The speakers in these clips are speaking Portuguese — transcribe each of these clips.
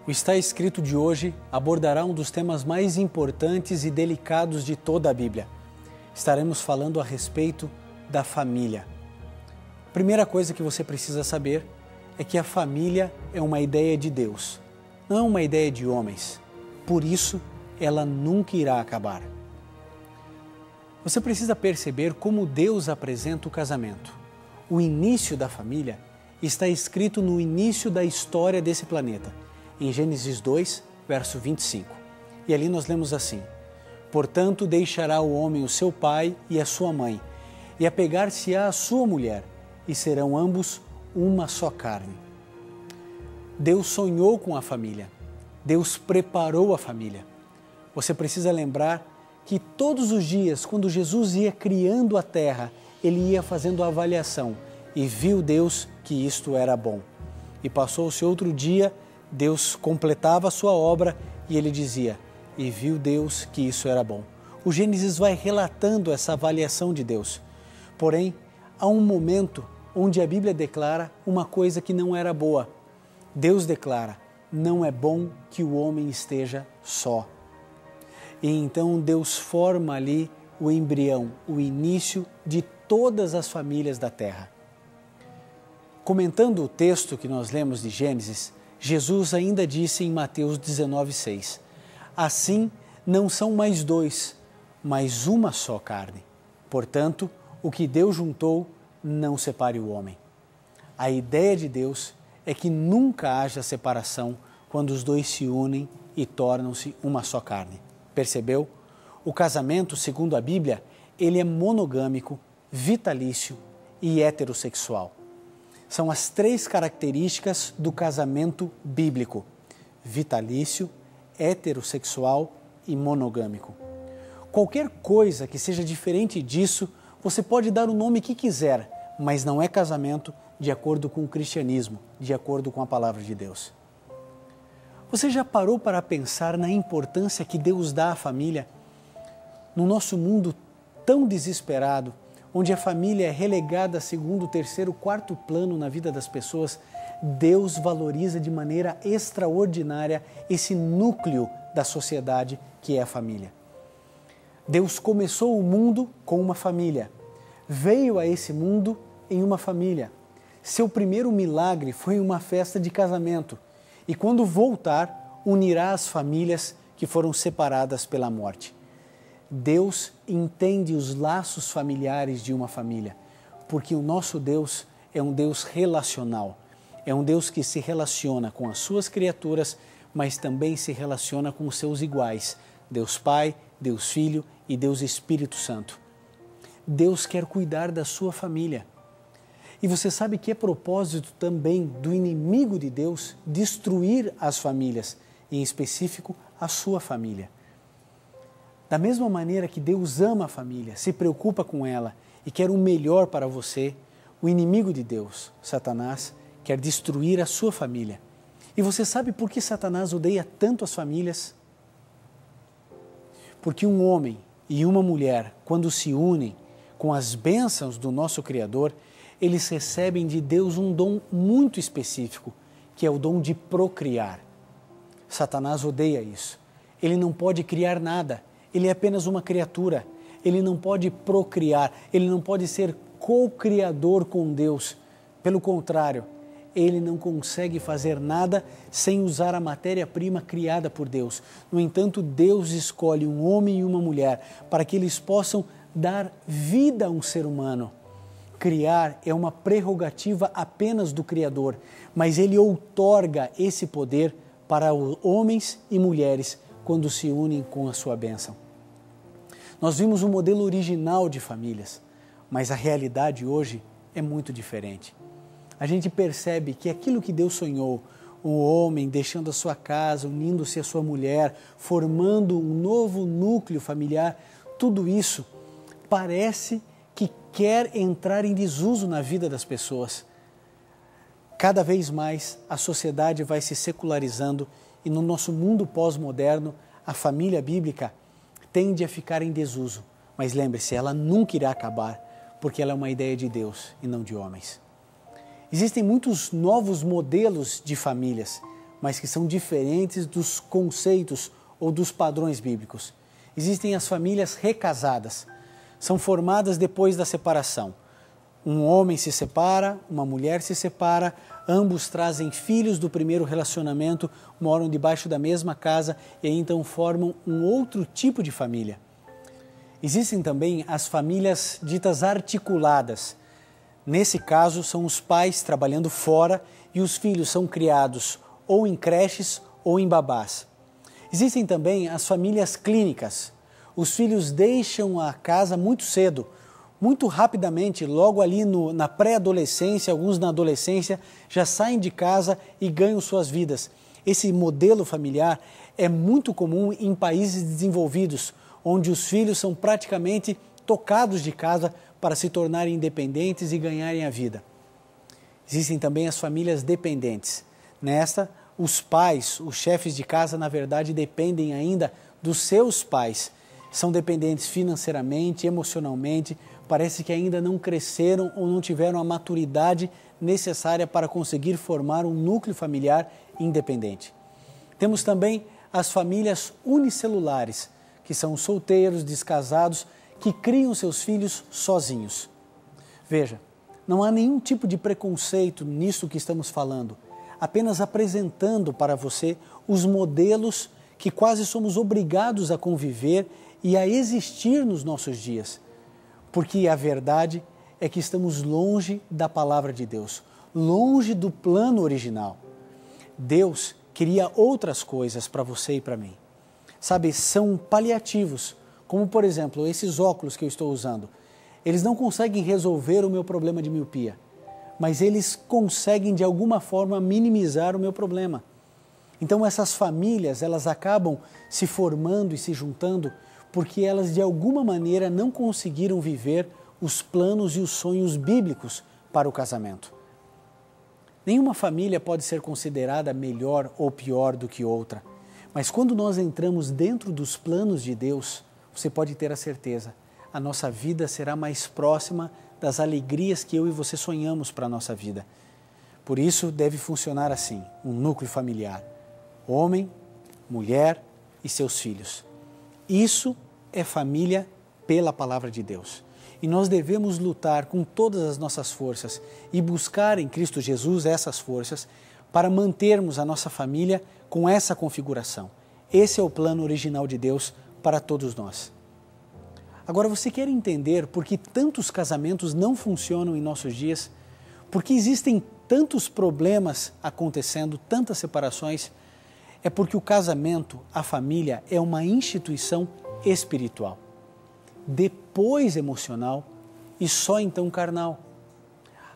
O Está Escrito de hoje abordará um dos temas mais importantes e delicados de toda a Bíblia. Estaremos falando a respeito da família. A primeira coisa que você precisa saber é que a família é uma ideia de Deus, não é uma ideia de homens. Por isso, ela nunca irá acabar. Você precisa perceber como Deus apresenta o casamento. O início da família está escrito no início da história desse planeta, em Gênesis 2, verso 25. E ali nós lemos assim: portanto, deixará o homem o seu pai e a sua mãe, e apegar-se-á à sua mulher, e serão ambos uma só carne. Deus sonhou com a família. Deus preparou a família. Você precisa lembrar que todos os dias, quando Jesus ia criando a terra, ele ia fazendo a avaliação e viu Deus que isto era bom. E passou-se outro dia, Deus completava a sua obra e ele dizia: e viu Deus que isso era bom. O Gênesis vai relatando essa avaliação de Deus. Porém, há um momento onde a Bíblia declara uma coisa que não era boa. Deus declara: não é bom que o homem esteja só. E então Deus forma ali o embrião, o início de todas as famílias da terra. Comentando o texto que nós lemos de Gênesis, Jesus ainda disse em Mateus 19,6: assim não são mais dois, mas uma só carne. Portanto, o que Deus juntou, não separe o homem. A ideia de Deus é que nunca haja separação quando os dois se unem e tornam-se uma só carne. Percebeu? O casamento, segundo a Bíblia, ele é monogâmico, vitalício e heterossexual. São as três características do casamento bíblico: vitalício, heterossexual e monogâmico. Qualquer coisa que seja diferente disso, você pode dar o nome que quiser, mas não é casamento de acordo com o cristianismo, de acordo com a palavra de Deus. Você já parou para pensar na importância que Deus dá à família? No nosso mundo tão desesperado, onde a família é relegada a segundo, terceiro, quarto plano na vida das pessoas, Deus valoriza de maneira extraordinária esse núcleo da sociedade que é a família. Deus começou o mundo com uma família, veio a esse mundo em uma família. Seu primeiro milagre foi uma festa de casamento e quando voltar, unirá as famílias que foram separadas pela morte. Deus entende os laços familiares de uma família, porque o nosso Deus é um Deus relacional, é um Deus que se relaciona com as suas criaturas, mas também se relaciona com os seus iguais, Deus Pai, Deus Filho e Deus Espírito Santo. Deus quer cuidar da sua família. E você sabe que é propósito também do inimigo de Deus destruir as famílias, em específico a sua família. Da mesma maneira que Deus ama a família, se preocupa com ela e quer o melhor para você, o inimigo de Deus, Satanás, quer destruir a sua família. E você sabe por que Satanás odeia tanto as famílias? Porque um homem e uma mulher, quando se unem com as bênçãos do nosso Criador, eles recebem de Deus um dom muito específico, que é o dom de procriar. Satanás odeia isso. Ele não pode criar nada, ele é apenas uma criatura. Ele não pode procriar, ele não pode ser co-criador com Deus. Pelo contrário, ele não consegue fazer nada sem usar a matéria-prima criada por Deus. No entanto, Deus escolhe um homem e uma mulher para que eles possam dar vida a um ser humano. Criar é uma prerrogativa apenas do Criador, mas Ele outorga esse poder para homens e mulheres quando se unem com a sua bênção. Nós vimos o modelo original de famílias, mas a realidade hoje é muito diferente. A gente percebe que aquilo que Deus sonhou, um homem deixando a sua casa, unindo-se à sua mulher, formando um novo núcleo familiar, tudo isso parece que quer entrar em desuso na vida das pessoas. Cada vez mais a sociedade vai se secularizando e no nosso mundo pós-moderno a família bíblica tende a ficar em desuso. Mas lembre-se, ela nunca irá acabar, porque ela é uma ideia de Deus e não de homens. Existem muitos novos modelos de famílias, mas que são diferentes dos conceitos ou dos padrões bíblicos. Existem as famílias recasadas, são formadas depois da separação. Um homem se separa, uma mulher se separa, ambos trazem filhos do primeiro relacionamento, moram debaixo da mesma casa e aí então formam um outro tipo de família. Existem também as famílias ditas articuladas. Nesse caso, são os pais trabalhando fora e os filhos são criados ou em creches ou em babás. Existem também as famílias clínicas. Os filhos deixam a casa muito cedo, muito rapidamente, logo ali na pré-adolescência, alguns na adolescência, já saem de casa e ganham suas vidas. Esse modelo familiar é muito comum em países desenvolvidos, onde os filhos são praticamente tocados de casa para se tornarem independentes e ganharem a vida. Existem também as famílias dependentes. Nesta, os pais, os chefes de casa, na verdade, dependem ainda dos seus pais. São dependentes financeiramente, emocionalmente, parece que ainda não cresceram ou não tiveram a maturidade necessária para conseguir formar um núcleo familiar independente. Temos também as famílias unicelulares, que são solteiros, descasados, que criam seus filhos sozinhos. Veja, não há nenhum tipo de preconceito nisso que estamos falando, apenas apresentando para você os modelos que quase somos obrigados a conviver e a existir nos nossos dias. Porque a verdade é que estamos longe da palavra de Deus, longe do plano original. Deus queria outras coisas para você e para mim. Sabe, são paliativos, como por exemplo, esses óculos que eu estou usando. Eles não conseguem resolver o meu problema de miopia, mas eles conseguem de alguma forma minimizar o meu problema. Então essas famílias, elas acabam se formando e se juntando porque elas de alguma maneira não conseguiram viver os planos e os sonhos bíblicos para o casamento. Nenhuma família pode ser considerada melhor ou pior do que outra, mas quando nós entramos dentro dos planos de Deus, você pode ter a certeza, a nossa vida será mais próxima das alegrias que eu e você sonhamos para a nossa vida. Por isso deve funcionar assim, um núcleo familiar, homem, mulher e seus filhos. Isso é família pela palavra de Deus. E nós devemos lutar com todas as nossas forças e buscar em Cristo Jesus essas forças para mantermos a nossa família com essa configuração. Esse é o plano original de Deus para todos nós. Agora, você quer entender por que tantos casamentos não funcionam em nossos dias? Por que existem tantos problemas acontecendo, tantas separações? É porque o casamento, a família, é uma instituição espiritual, depois emocional e só então carnal.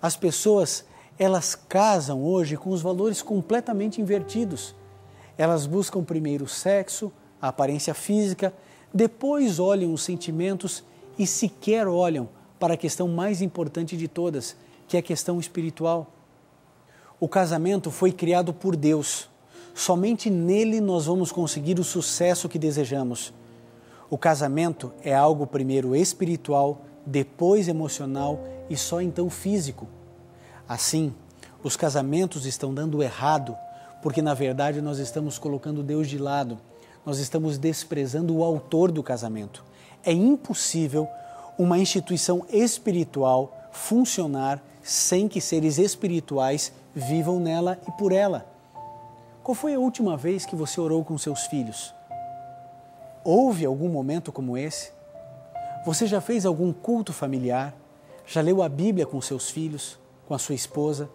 As pessoas, elas casam hoje com os valores completamente invertidos. Elas buscam primeiro o sexo, a aparência física, depois olham os sentimentos e sequer olham para a questão mais importante de todas, que é a questão espiritual. O casamento foi criado por Deus. Somente nele nós vamos conseguir o sucesso que desejamos. O casamento é algo primeiro espiritual, depois emocional e só então físico. Assim, os casamentos estão dando errado, porque na verdade nós estamos colocando Deus de lado, nós estamos desprezando o autor do casamento. É impossível uma instituição espiritual funcionar sem que seres espirituais vivam nela e por ela. Qual foi a última vez que você orou com seus filhos? Houve algum momento como esse? Você já fez algum culto familiar? Já leu a Bíblia com seus filhos, com a sua esposa?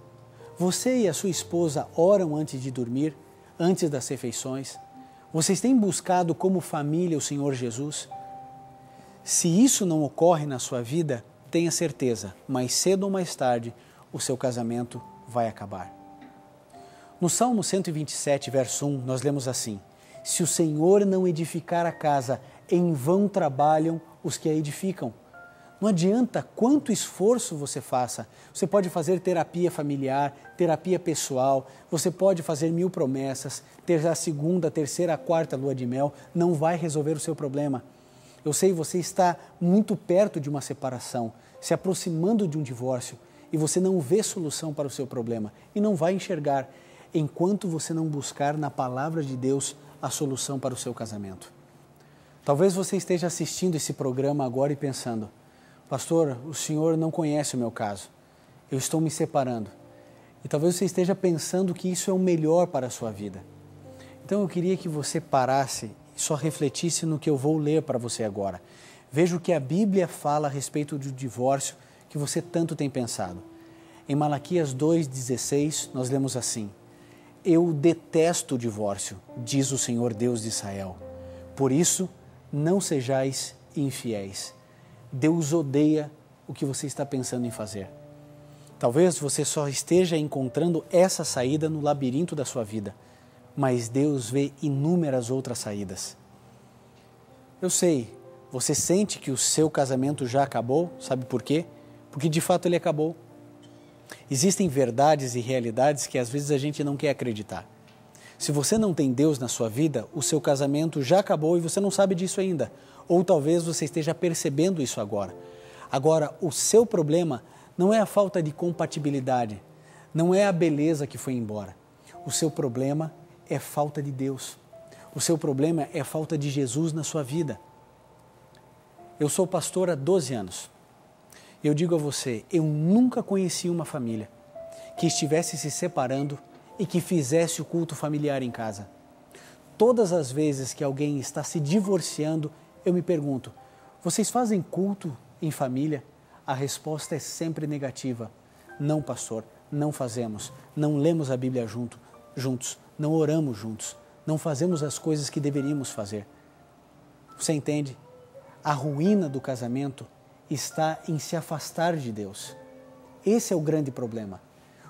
Você e a sua esposa oram antes de dormir, antes das refeições? Vocês têm buscado como família o Senhor Jesus? Se isso não ocorre na sua vida, tenha certeza, mais cedo ou mais tarde, o seu casamento vai acabar. No Salmo 127, verso 1, nós lemos assim: se o Senhor não edificar a casa, em vão trabalham os que a edificam. Não adianta quanto esforço você faça. Você pode fazer terapia familiar, terapia pessoal, você pode fazer 1000 promessas, ter a segunda, a terceira, a quarta lua de mel, não vai resolver o seu problema. Eu sei, você está muito perto de uma separação, se aproximando de um divórcio, e você não vê solução para o seu problema e não vai enxergar. enquanto você não buscar na palavra de Deus a solução para o seu casamento. Talvez você esteja assistindo esse programa agora e pensando: pastor, o senhor não conhece o meu caso, eu estou me separando. E talvez você esteja pensando que isso é o melhor para a sua vida. Então eu queria que você parasse e só refletisse no que eu vou ler para você agora. Veja o que a Bíblia fala a respeito do divórcio que você tanto tem pensado. Em Malaquias 2,16, nós lemos assim: eu detesto o divórcio, diz o Senhor Deus de Israel. Por isso, não sejais infiéis. Deus odeia o que você está pensando em fazer. Talvez você só esteja encontrando essa saída no labirinto da sua vida, mas Deus vê inúmeras outras saídas. Eu sei, você sente que o seu casamento já acabou, sabe por quê? Porque de fato ele acabou. Existem verdades e realidades que às vezes a gente não quer acreditar. Se você não tem Deus na sua vida, o seu casamento já acabou e você não sabe disso ainda. Ou talvez você esteja percebendo isso agora. Agora, o seu problema não é a falta de compatibilidade, não é a beleza que foi embora. O seu problema é falta de Deus. O seu problema é falta de Jesus na sua vida. Eu sou pastor há 12 anos. Eu digo a você, eu nunca conheci uma família que estivesse se separando e que fizesse o culto familiar em casa. Todas as vezes que alguém está se divorciando, eu me pergunto: vocês fazem culto em família? A resposta é sempre negativa. Não, pastor, não fazemos. Não lemos a Bíblia juntos. Não oramos juntos. Não fazemos as coisas que deveríamos fazer. Você entende? A ruína do casamento está em se afastar de Deus. Esse é o grande problema.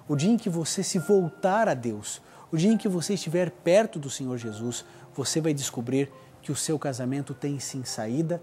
O dia em que você se voltar a Deus, o dia em que você estiver perto do Senhor Jesus, você vai descobrir que o seu casamento tem sim saída